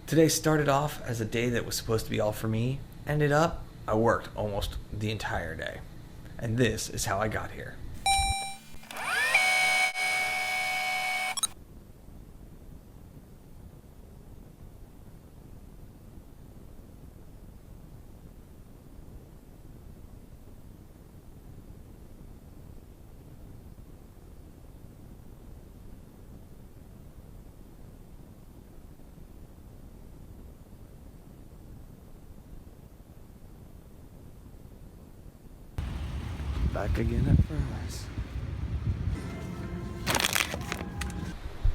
Today started off as a day that was supposed to be all for me. Ended up, I worked almost the entire day. And this is how I got here. Back again at first.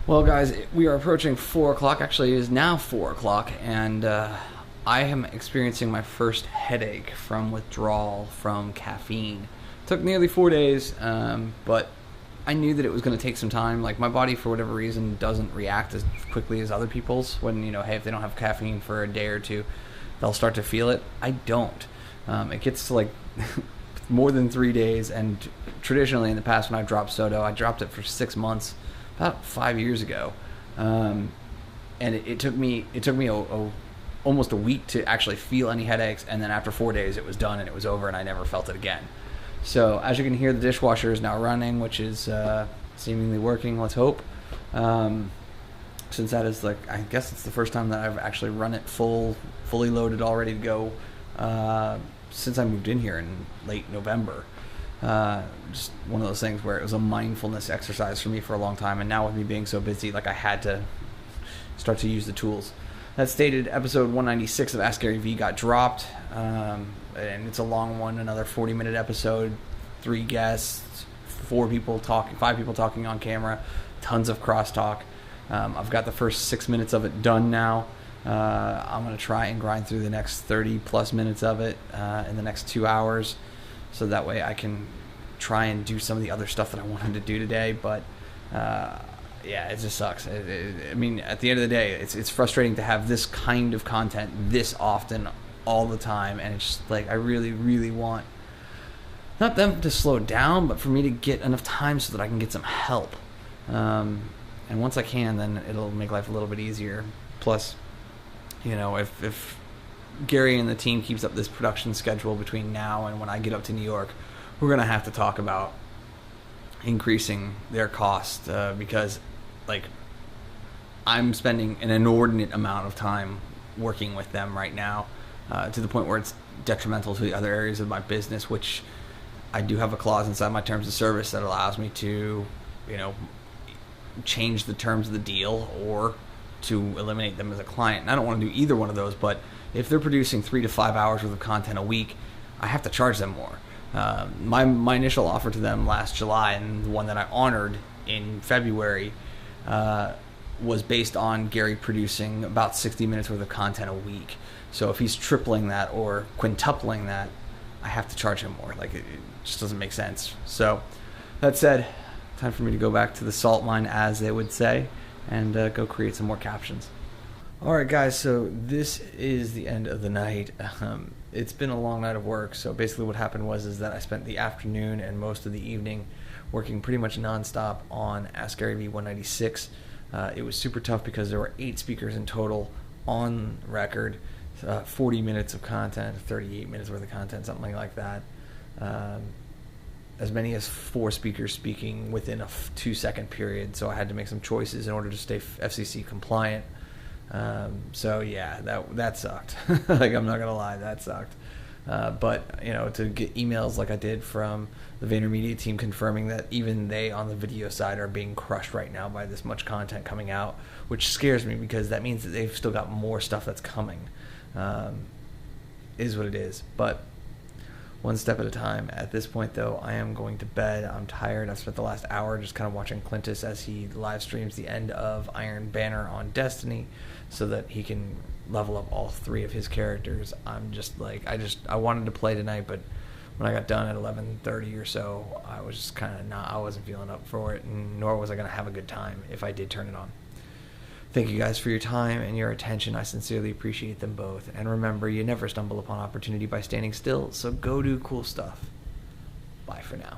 Well, guys, we are approaching 4 o'clock. Actually, it is now 4 o'clock, and I am experiencing my first headache from withdrawal from caffeine. It took nearly 4 days, but I knew that it was going to take some time. Like, my body, for whatever reason, doesn't react as quickly as other people's. When, hey, if they don't have caffeine for a day or two, they'll start to feel it. I don't. It gets to, more than 3 days, and traditionally in the past when I dropped soda, I dropped it for 6 months, about 5 years ago, and it took me almost a week to actually feel any headaches, and then after 4 days it was done and it was over and I never felt it again. So as you can hear, the dishwasher is now running, which is seemingly working, let's hope, since that is I guess it's the first time that I've actually run it fully loaded, all ready to go, since I moved in here in late November. Just one of those things where it was a mindfulness exercise for me for a long time, and now with me being so busy, I had to start to use the tools. That stated, episode 196 of Ask Gary V got dropped, and it's a long one, another 40-minute episode, 3 guests, 5 people talking on camera, tons of crosstalk. I've got the first 6 minutes of it done now. I'm going to try and grind through the next 30 plus minutes of it in the next 2 hours, so that way I can try and do some of the other stuff that I wanted to do today. But yeah, it just sucks. I mean, at the end of the day, it's frustrating to have this kind of content this often all the time, and it's just I really, really want not them to slow down, but for me to get enough time so that I can get some help. And once I can, then it'll make life a little bit easier. Plus, if Gary and the team keeps up this production schedule between now and when I get up to New York, we're going to have to talk about increasing their cost, because I'm spending an inordinate amount of time working with them right now, to the point where it's detrimental to the other areas of my business, which I do have a clause inside my terms of service that allows me to, change the terms of the deal or to eliminate them as a client. And I don't want to do either one of those, but if they're producing 3 to 5 hours worth of content a week, I have to charge them more. My initial offer to them last July, and the one that I honored in February, was based on Gary producing about 60 minutes worth of content a week. So if he's tripling that or quintupling that, I have to charge him more. It just doesn't make sense. So that said, time for me to go back to the salt mine, as they would say, and go create some more captions. Alright guys, so this is the end of the night. It's been a long night of work, so basically what happened was that I spent the afternoon and most of the evening working pretty much nonstop on Ask Gary V 196. It was super tough because there were 8 speakers in total on record, 40 minutes of content, 38 minutes worth of content, something like that. As many as 4 speakers speaking within a 2-second period, so I had to make some choices in order to stay FCC compliant. So yeah, that sucked. I'm not gonna lie, that sucked. But to get emails like I did from the VaynerMedia team confirming that even they on the video side are being crushed right now by this much content coming out, which scares me because that means that they've still got more stuff that's coming. Is what it is. But one step at a time. At this point, though, I am going to bed. I'm tired. I've spent the last hour just kind of watching Clintus as he live streams the end of Iron Banner on Destiny so that he can level up all 3 of his characters. I'm just I wanted to play tonight, but when I got done at 11:30 or so, I was just kind of I wasn't feeling up for it, and nor was I going to have a good time if I did turn it on. Thank you guys for your time and your attention. I sincerely appreciate them both. And remember, you never stumble upon opportunity by standing still, so go do cool stuff. Bye for now.